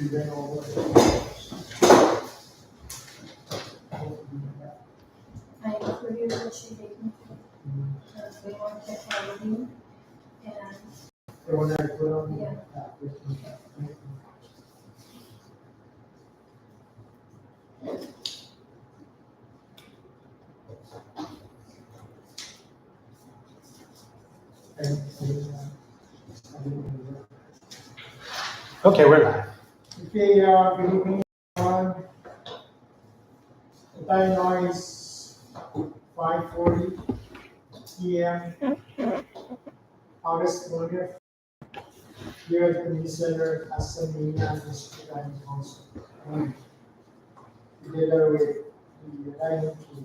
prevent all I included what she gave me because we want to have you and the one that I put on the Yeah. application. Okay, we're live. Okay, good evening, everyone. The time now is 5:40 p.m. August 20th. Here at the Community Center, Assan-Ma'ina Municipal Planning Council. Together with the dining team.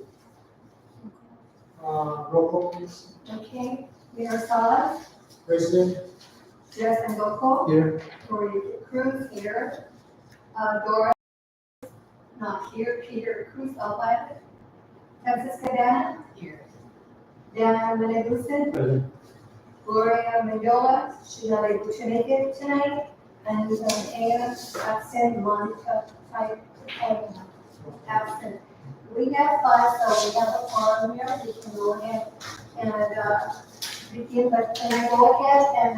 Roll call, please. okay, Mayor Salas, President. Jess and Goko, Here. Tori Cruz here, Dora not here, Peter Cruz outside, Francisca Dana here, Dana Menegusen, Present. Gloria Mendola, she's not able to make it tonight, and Anna absent, Monica absent. We have 5, so we have a forum here, we can go ahead and begin, but can I go ahead and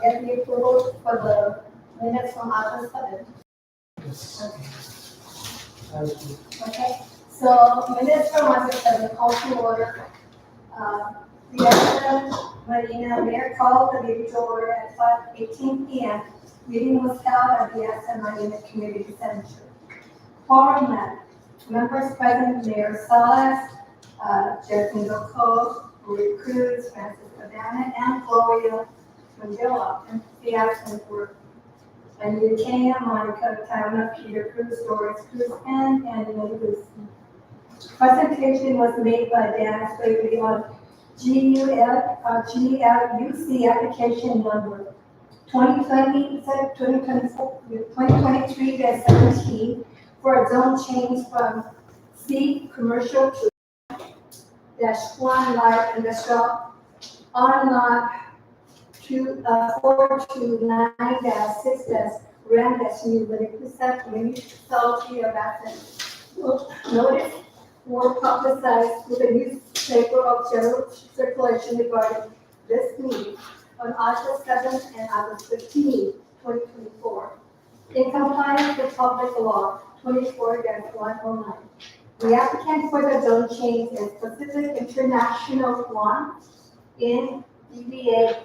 get the approval for the minutes from August 7th? Okay, so minutes from August 7th, call to order. The Assan-Ma'ina Mayor called the meeting to order at 5:18 p.m. Meeting was held at the Assan-Ma'ina Community Center. Quorum met. Members present, Mayor Salas, Justin Goko, Tori Cruz, Francisca Dana, and Gloria Mandela, and the absent were Anita Kenya, Monica Tana, Peter Cruz, Doris Cruz, and Andy Lewis. Presentation was made by Dan Swavely on GLUC application number 2023-17 for a zone change from C commercial to -1 light industrial on lot 429-6 Ram new municipality of Assan. Notice were publicized with a newspaper of general circulation regarding this meeting on August 7th and August 15th, 2024. In compliance with public law 24-109, the applicant for the zone change is Pacific International One in DBA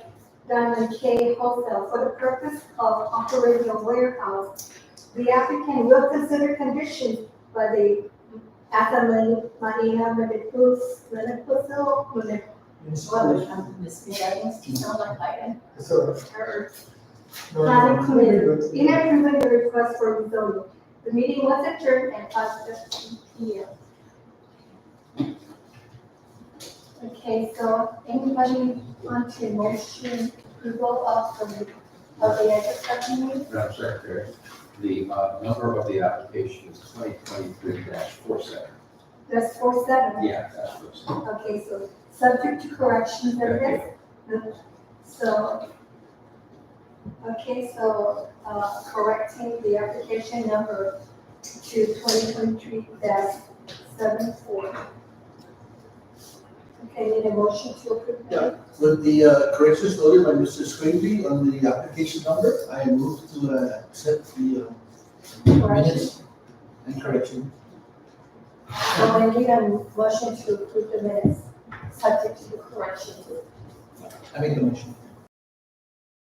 Diamond K Wholesale for the purpose of operating a warehouse. The applicant will consider conditions by the Assan-Ma'ina Municipal Planning Committee in approving the request for rezoning. The meeting was adjourned at 5:15 p.m. Okay, so anybody want to motion approval of the agenda meeting? Madam Secretary, the number of the application is 2023-47. That's 47. Yeah, that's what's. Okay, so subject to corrections and this. So, okay, so correcting the application number to 2023-74. Okay, need a motion to approve that? Yeah, with the corrections noted by Mr. Swavely on the application number, I move to accept the minutes and correction. So I need a motion to approve the minutes, subject to the corrections. I make the motion.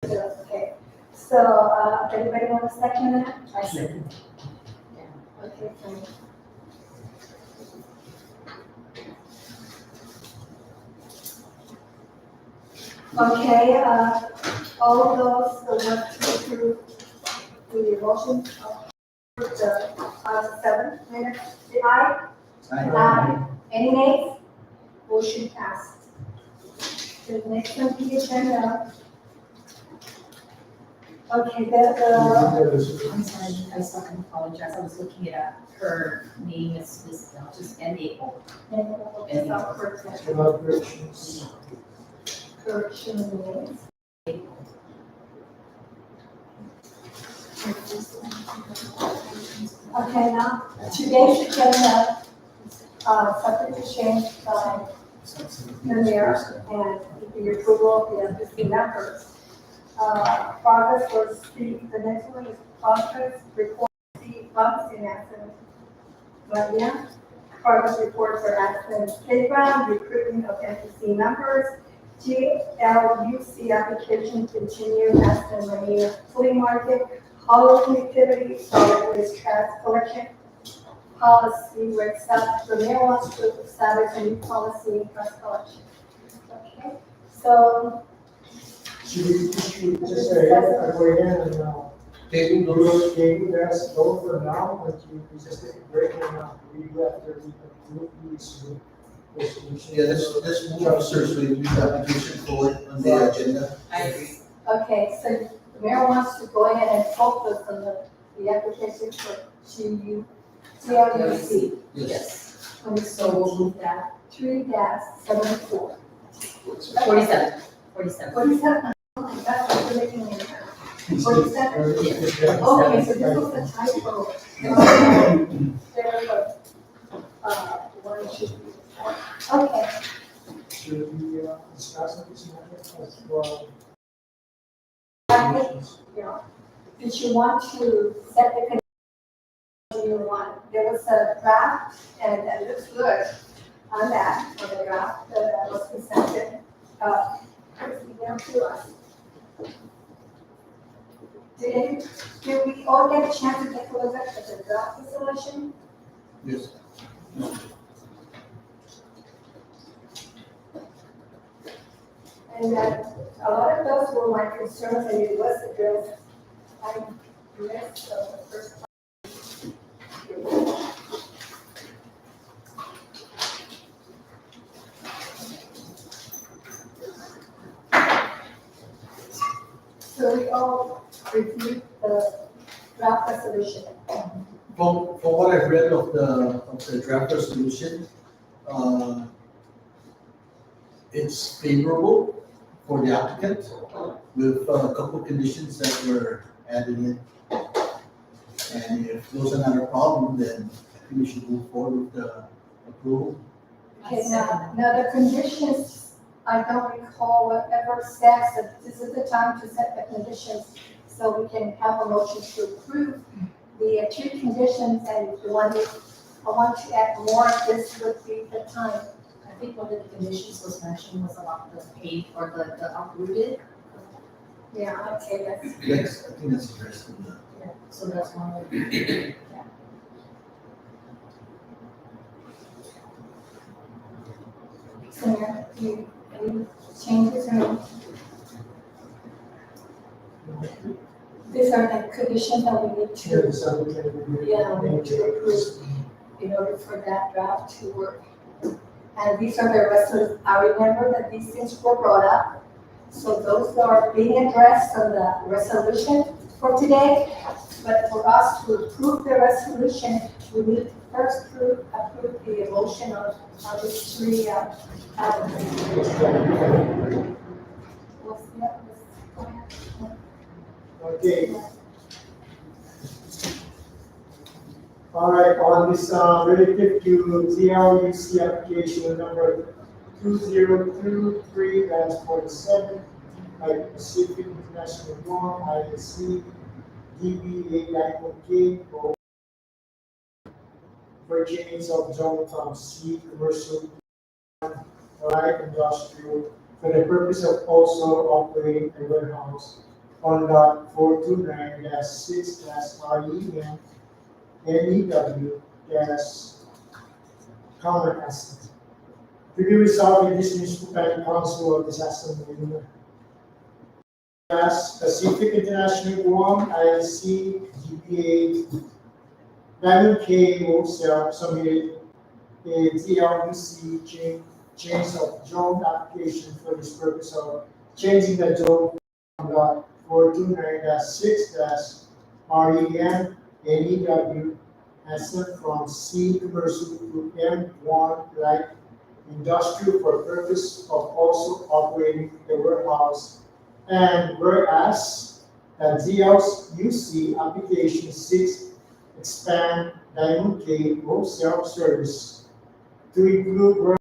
Okay, so, anybody want to second that? I second. Yeah, okay, fine. Okay, all of those want to approve the motion of the 7 minutes, the aye? Aye. Any nays? Motion passed. The next on the agenda. Okay, I'm sorry, I still can apologize. I was looking it up. Her name is misspelled, just N-A-O. correction names. Okay, now, today's agenda, subject to change by the mayor and the approval of the MPC members. Progress was the next one is progress report, the funds in Assan-Ma'ina. Progress report for Assan Playground, recruitment of MPC members, GLUC application continue Assan-Ma'ina flea market, Halloween activity, solid waste trash collection, policy where the mayor wants to establish a new policy in trash collection. Okay, so Should we just say, go ahead and, Table those. let's go for now, but we just take a break and, we do after we approve these resolutions. Yeah, let's move Officer Swavely's application forward on the agenda. I agree. okay, so the mayor wants to go ahead and focus on the application for GLUC Yes. So we'll move that. 3-74. 47. 47. 47, oh, that's what you're making it. 47? Okay, so this was a typo. There we go. One should be. Okay, Should we, discuss this matter as well? I think, did you want to set the condition you want? There was a draft, and it looks good on that, on the draft that was presented, to us. Did we all get a chance to take a look at the draft resolution? Yes. And a lot of those were my concerns, and it was addressed. I missed the first So we all reviewed the draft resolution. From what I've read of the draft resolution, it's favorable for the applicant with a couple of conditions that were added in. And if those are not a problem, then I think we should move forward with the approval. Okay, now the conditions, I don't recall whatever says that this is the time to set the conditions so we can have a motion to approve the two conditions, and if you want I want to add more, this would be the time. I think one of the conditions was mentioned was about the paid or the uprooted. Yeah, okay, that's. Yes, I think that's addressed in the. Yeah. So that's one of the. So, any changes or? These are the conditions that we need Here, to, the subject will be- yeah, we need to approve in order for that draft to work. And these are the resolutions, I remember that these things were brought up. So those are being addressed on the resolution for today. But for us to approve the resolution, we need to first approve the motion of these three, items. What's the other? Go ahead. Okay. All right, on this, relative to GLUC application number 2023-47, by Pacific International Law, ISC, DBA Diamond King, for change of zone from C commercial light industrial for the purpose of also operating a warehouse on lot 429-6-REM NEW common asset. To be resolved in this Municipal Planning Council of the Assan-Ma'ina. Pacific International Guam, ISC, GPA, Diamond K Wholesale submitted a GLUC change of zone application for this purpose of changing the zone from lot 429-6-REM NEW asset from C commercial to M1 light industrial for purpose of also operating the warehouse. And whereas that GLUC Application 6 expand Diamond Cave Road self-service to include work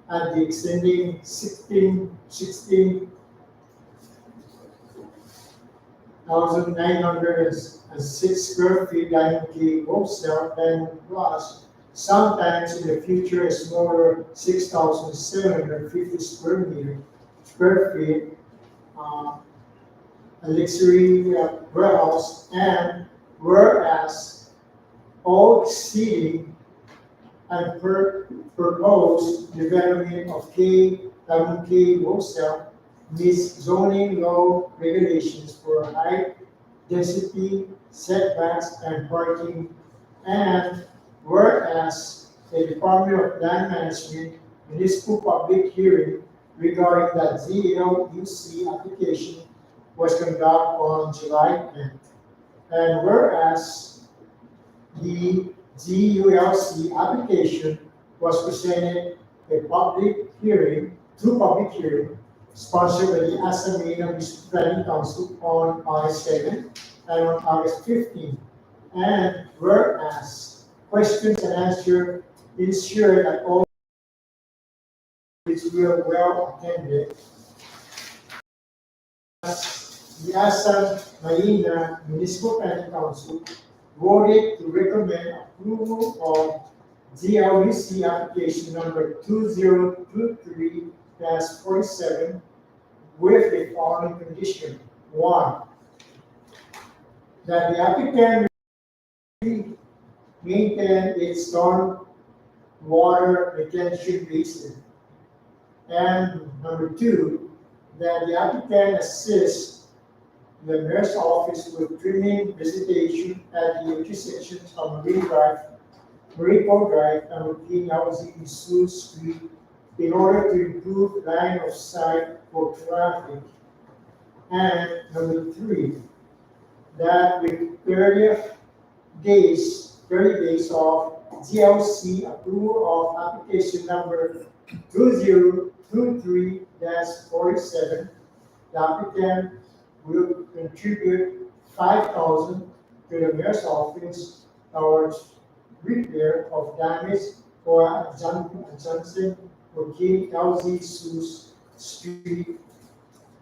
at the extending 16,906 square feet Diamond Cave Wholesale Diamond Plus, sometimes in the future a smaller 6,750 square feet a luxury warehouse, and whereas all exceeding and proposed development of Diamond Cave Wholesale meets zoning law regulations for height, density, setbacks, and parking, and whereas the Department of Land Management municipal public hearing regarding the GLUC application was conducted on July 10th. And whereas the GLUC application was presented through public hearing, sponsored by the Assan-Ma'ina Municipal Planning Council on August 7th and on August 15th. And whereas questions and answers ensure that all were well attended, the Assan-Ma'ina Municipal Planning Council voted to recommend approval of GLUC application number 2023-47 with the following condition. 1, that the applicant maintain its storm water retention basin. And number 2, that the applicant assist the mayor's office with trimming vegetation at the intersections of Marine Port Drive and Routine Housing in Sioux Street in order to improve line of sight for traffic. And number 3, that with 30 days of GLUC approval of application number 2023-47, the applicant will contribute $5,000 to the mayor's office towards repair of damage or adjacent Routine Housing Sioux Street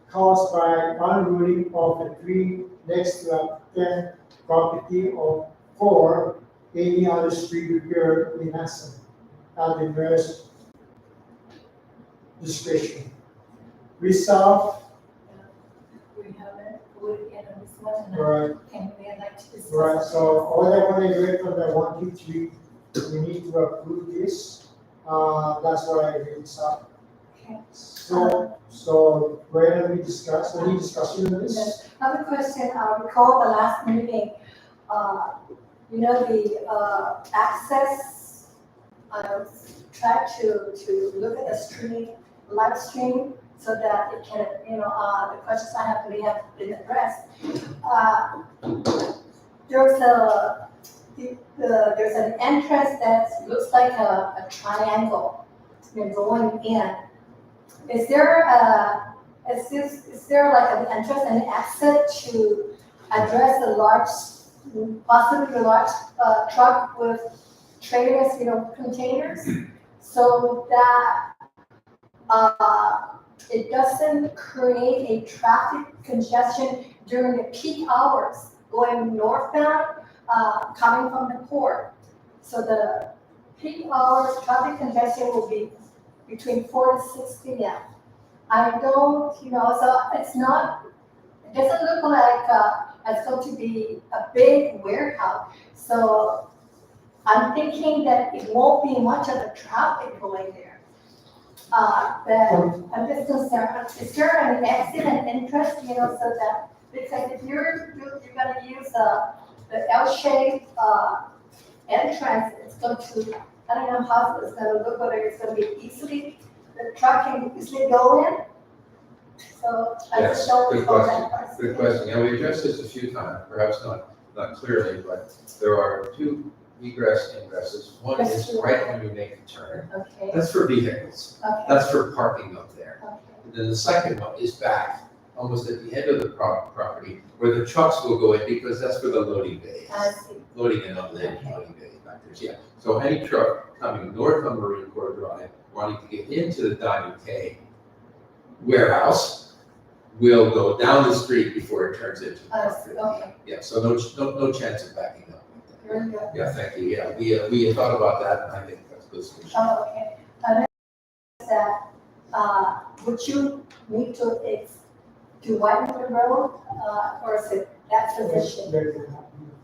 caused by unrooting of a tree next to applicant property for any other street repair in Assan at the mayor's discretion. Resolved. We haven't voted yet on this one, and Right. can we like to discuss? Right, so all that when I read from the 1, 2, 3, we need to approve this. That's what I read. Okay. So where do we discuss? Any discussion on this? Yes. Another question, recall the last meeting, the access, try to look at the live stream so that it can, the questions I have may have been addressed. There's an entrance that looks like a triangle, going in. Is there like an entrance and exit to address the possibly large truck with trailers, containers, so that it doesn't create a traffic congestion during the peak hours going northbound, coming from the port. So the peak hours traffic congestion will be between 4 to 6 p.m. I don't, so it doesn't look like it's going to be a big warehouse. So I'm thinking that it won't be much of a traffic going there. But I'm just concerned, is there an exit and entrance, so that, because if you're gonna use the L-shaped entrance, it's going to, I don't know how it's gonna look, whether it's gonna be the truck can easily go in. So I just Yes, don't good recall question. that part. Good question. Yeah, we addressed this a few times, perhaps not clearly, but there are 2 egress ingresses. One is right when you make a turn. Okay, That's for vehicles. okay, That's for parking up there. okay. And then the second one is back almost at the end of the property, where the trucks will go in, because that's where the loading bay I is. see. Loading and unloading, loading bay back there, yeah. So any truck coming north on Marine Corps Drive, wanting to get into the Diamond K warehouse, will go down the street before it turns into the I see, property. okay. Yeah, so no chance of backing up. Very good. Yeah, thank you, yeah, we had thought about that, and I think that's a good solution. Oh, okay. Another is that, would you need to widen the road, or is it that sufficient?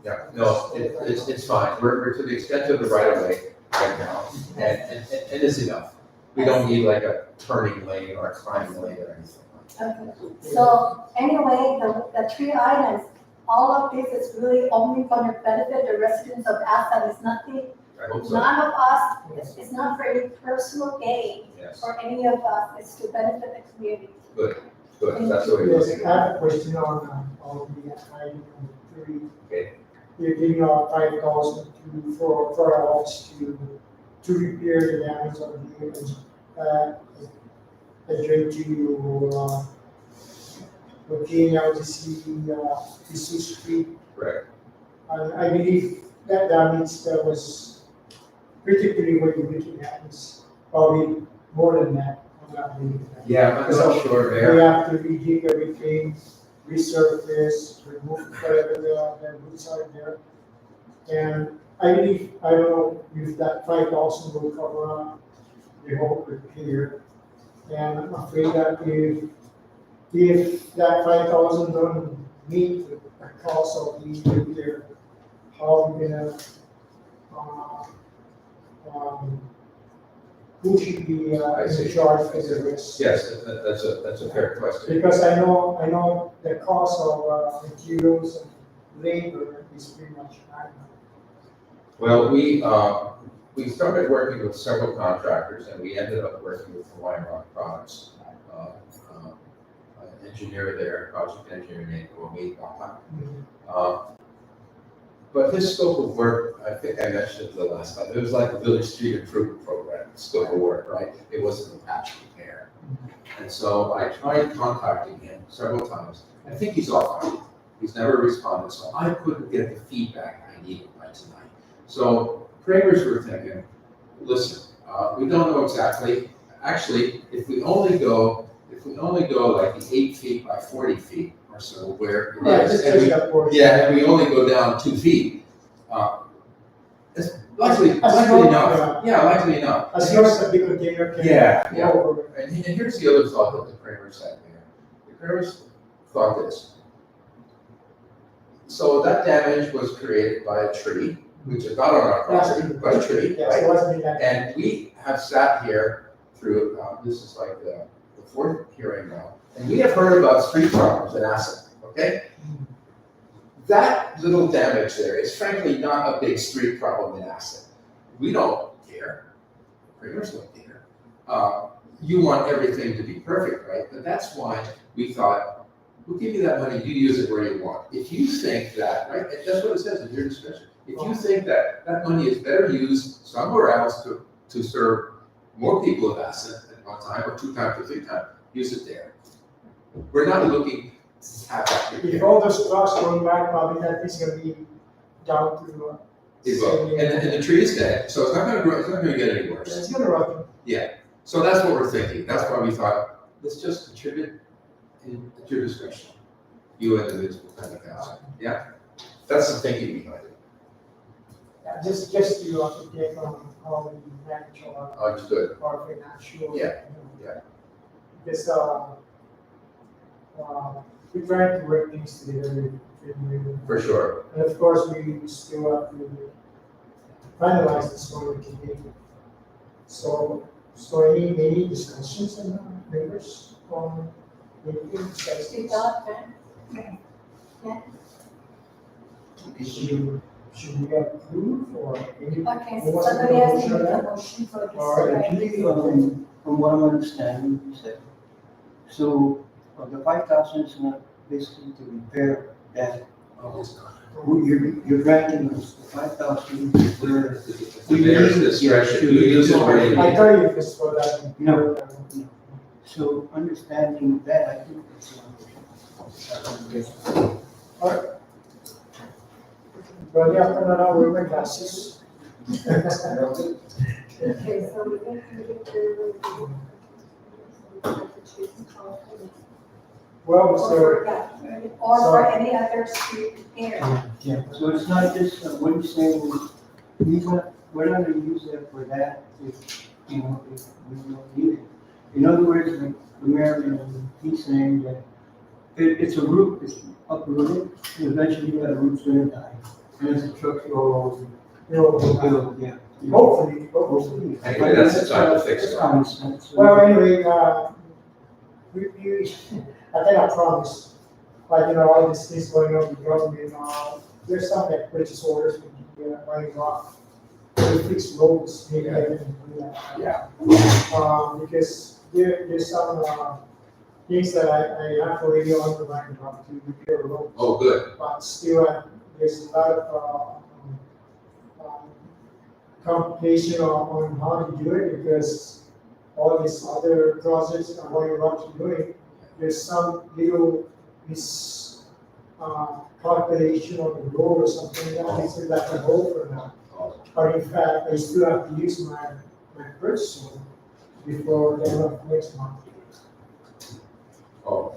Yeah, no, it's fine, we're to the extent of the right of way right now, and it's enough. We don't need like a turning lane or a climbing lane or anything like that. Okay. So anyway, the three items, all of this is really only going to benefit the residents of Assan. It's nothing, I hope so, none of us, it's not for any personal gain yes, for any of us, it's to benefit the community. good, that's what we're Yes, looking I at. have a question on the item number 3. Okay. You're giving out 5,000 for our office to repair the damage on the units. Adjourned to looking out to see PC Street. Correct. And I believe that damage that was particularly what you're looking at is probably more than that. I'm not believing that. Yeah, I'm not sure, We Mayor. have to redig everything, resurface, remove whatever the roots are there. And I believe, I don't know if that 5,000 will cover up the whole repair. And I'm afraid that if that 5,000 don't meet the cost of the repair, how are we gonna, who should be I see. in charge for the rest? Yes, that's a fair question. Because I know the cost of materials and labor is pretty much high. Well, we started working with several contractors, and we ended up working with Hawaiian Rock Products. An engineer there, project engineer named Wami Papa. But his scope of work, I think I mentioned the last time, it was like the Village Street Improvement Program scope of work, right? It wasn't a patch repair. And so I tried contacting him several times. I think he's offline. He's never responded, so I couldn't get the feedback I needed by tonight. So Kramer's were thinking, listen, we don't know exactly. Actually, if we only go like the 8 feet by 40 feet or so, where it Right, is, just and we, that portion. yeah, and we only go down 2 feet, it's likely enough. Yeah, likely enough. As long as the big container can Yeah, go yeah. over. And here's the other thought that the Kramers had there. The Kramers thought this. So that damage was created by a tree, which is not on our property, but a tree, Yes, right? it wasn't that. And we have sat here through, this is like the fourth hearing now, and we have heard about street problems in Assan, okay? That little damage there is frankly not a big street problem in Assan. We don't care. Kramers don't care. You want everything to be perfect, right? But that's why we thought, we'll give you that money, you use it where you want. If you think that, right, that's what it says in your discussion. If you think that that money is better used somewhere else to serve more people of Assan at one time, or 2 times or 3 times, use it there. We're not looking to have that If repair. all those trucks going back, probably that is gonna be down to. It will. And the tree is dead, so it's not gonna grow, it's not gonna get any worse. It's gonna rot. So that's what we're thinking. That's why we thought, let's just contribute at your discretion. You and the municipal planning council. Yeah? That's the thinking behind it. Yeah, just to take on how we manage Understood. our financial. Yeah, you know. yeah. Because, we're trying to work things together. For sure. And of course, we still have to finalize this one today. So any discussions and members on anything besides Speak this? up, right? Should we approve or any? Okay, Who so wants to somebody make a has to motion on make a that? motion for this. All right. right? Actually, from what I'm understanding, you said, so the 5,000 is not basically to repair that. You're granting us the 5,000 where The mayor's discretion, you use it where you I need. thought it was for that. No. So understanding that, I think it's But yeah, no, no, we're wearing glasses. Okay, so we can get to. Well, Or sir, for any other street here. Yeah, so it's not just, what you're saying, we're not gonna use that for that, if, you know, if we don't need it. In other words, like the mayor, he's saying that it's a root, it's uprooted, and eventually that root's gonna die. And as the trucks roll over, yeah. hopefully. Anyway, that's the time to fix it. That's common sense. Well, anyway, we, I cannot promise, like, you know, all these things going on with government, there's some that purchase orders, running off. We fix roads, maybe I can do that. Yeah. Because there's some, things that I have already on the line about to repair roads. Oh, good. But still, there's a lot of, complication on how to do it, because all these other projects are going around to do it. There's some little calculation on the road or something that makes it like a hole for now. But in fact, I still have to use my purchase order before the end of next month. Oh,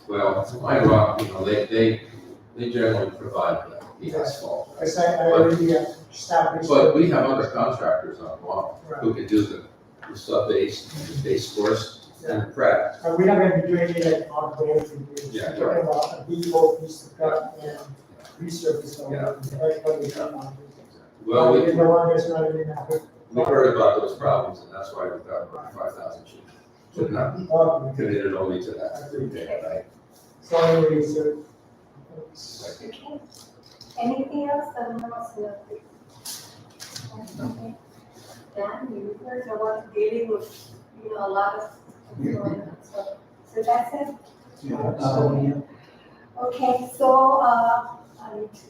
well, my rock, you know, they generally provide the asphalt. Because I already established. But we have other contractors on Guam who Right. can do the sub-base course and prep. And we're not gonna be doing it like on the way. Yeah, We're talking about a depot piece to cut and resurface. Yeah. That's what we're talking about. Well, The one that's not even happening. we heard about those problems, and that's why we've got 5,000 chief. So not committed only to that, right? So anyway, so. Okay. Anything else that one wants to know? Okay. Dan, you heard about dealing with, you know, a lot of, so that's it? Yeah. Okay, so, I need to.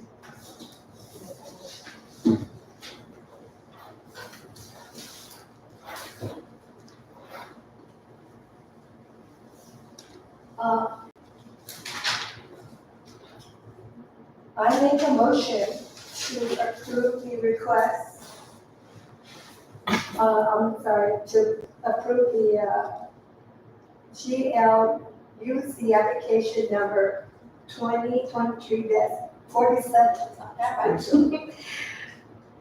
I make a motion to approve the request. I'm sorry, to approve the GLUC application number 2023-47,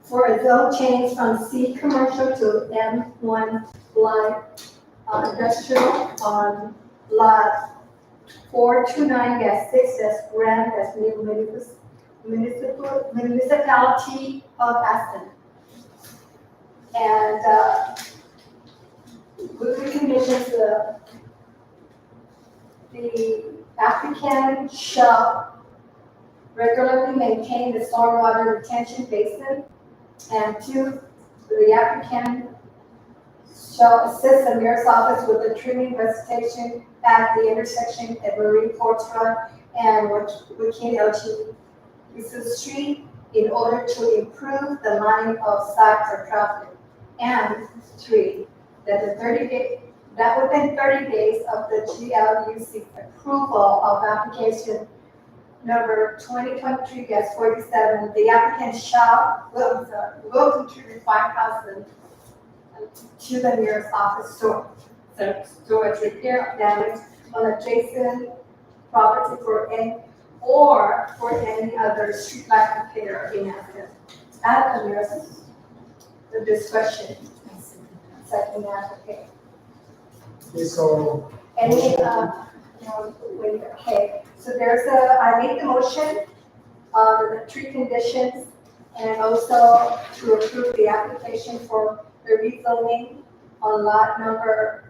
for a zone change from C commercial to M1 light industrial on lot 429-6 Grand Municipality of Assan. And with the conditions, the applicant shall regularly maintain the stormwater retention basin, and two, the applicant shall assist the mayor's office with the trimming vegetation at the intersection at Marine Ports Road and Joaquin L.G. Street in order to improve the line of sight for traffic. And three, that within 30 days of the GLUC approval of application number 2023-47, the applicant will contribute 5,000 to the mayor's office storage repair of damage on adjacent property for any other streetlight repair in Assan at the mayor's discretion. Second that, okay. Okay, so, Any, wait, okay, so I made the motion, the three conditions, and also to approve the application for the rezoning on lot number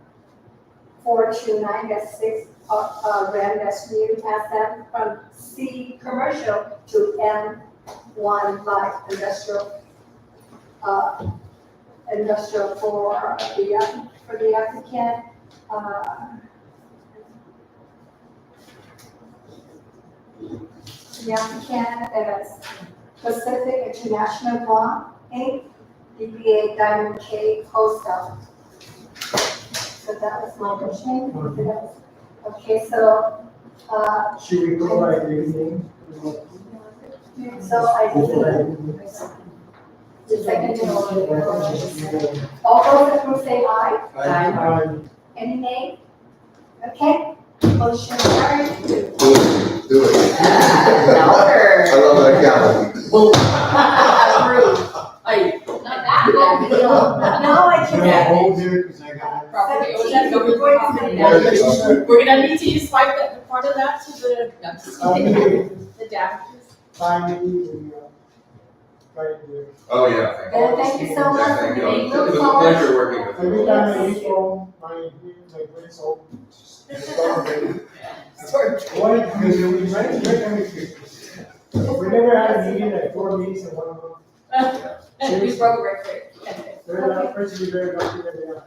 429-6, Grand Assan from C commercial to M1 light industrial, for the applicant, the applicant is Pacific International Law, Inc., DBA Diamond K Wholesale. So that was my motion. Okay, so Should we go by the name? So I think, the second one. All those approve say aye. Any nay? Okay, motion carried. Do it. Louder. I love that calendar. Approve. Not that. Now I Should I can. hold here, because I got. Property owner, Seventeen, government we're going property. to We're gonna need to swipe that, part of that to the, no, just kidding. The damages. Finally, right there. Oh, yeah. Well, thank you so much for Thank you. being It was a so pleasure working with Every you. time I eat from my brain's all. Why? Because we never had a meeting, like 4 meetings in 1 month. And we broke record. Very person be very lucky that they are.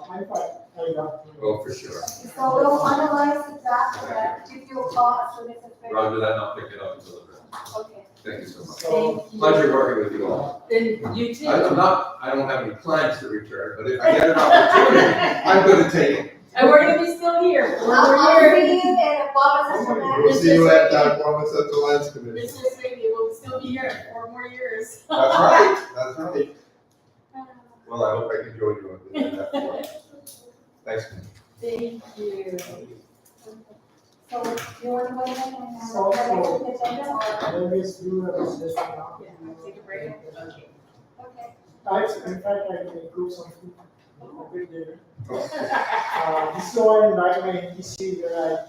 I thought, I got. Oh, for sure. So we'll analyze the draft and give you a call as soon as it's ready. Roger that, and I'll pick it up and deliver it. Okay. Thank you so much. So, Pleasure working with you all. Then you too. I don't have any plans to return, but if I get an opportunity, I'm gonna take it. And we're gonna be still here. I'll We're see here. you at Bob's Restaurant. We'll see you at Guam Central Lands Commission. Business lady will still be here for 4 more years. That's right, that's right. Well, I hope I can join you on that. Thanks. Thank you. So you want to go ahead and So- the next agenda or? let me do this now. Yeah, take a break. Okay. Okay. In fact, I can improve something. A bit later. This is why I invite my MPC,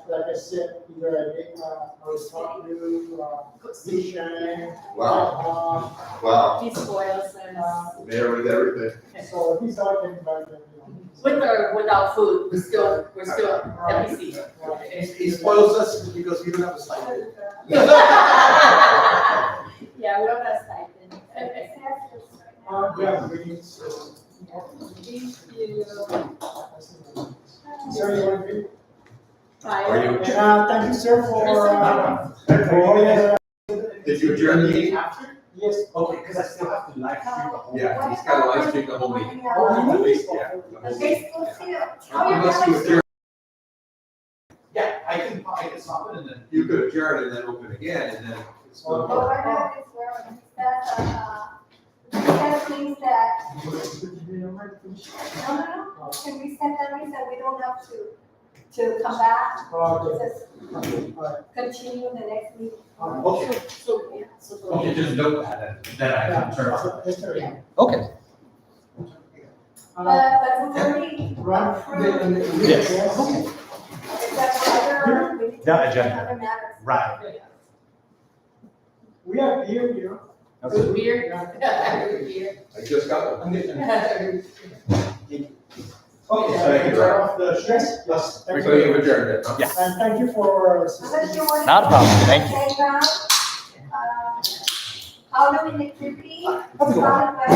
like I said, either I make, I was talking to, vision. Wow, wow. He spoils us. Mayor with everything. So these are the invite them. With or without food, we're still MPC. He spoils us because we don't have a stipend. Yeah, we don't have stipend. Yeah, we need to. Thank you. Sir, you want to? Bye. Are you- Thank you, sir, for all your. Did you adjourn the meeting? Yes. Okay, because I still have to live stream the whole. Yeah, he's got a live stream the whole meeting. Oh, At least, yeah. the whole meeting. Facebook too. Unless you adjourn, Yeah, I can stop it and then. you could adjourn and then open again, and then it's still. But right now, it's where, that means that, no, can we set that means that we don't have to come back, just continue the next meeting. Okay. So, yeah, so. Okay, just note that, then I can turn off. Okay. But before we Run. approve, Yes. is that other, we need to The do agenda. other matters. Right. We are here, you know. It's weird. Weird. I just got one. Okay, Thank you, turn off the. Yes. Thank So you. you've adjourned it, huh? Yes. And thank you for. Unless you want. Not a problem. Thank you. Playground, Halloween activity, How's it going? started by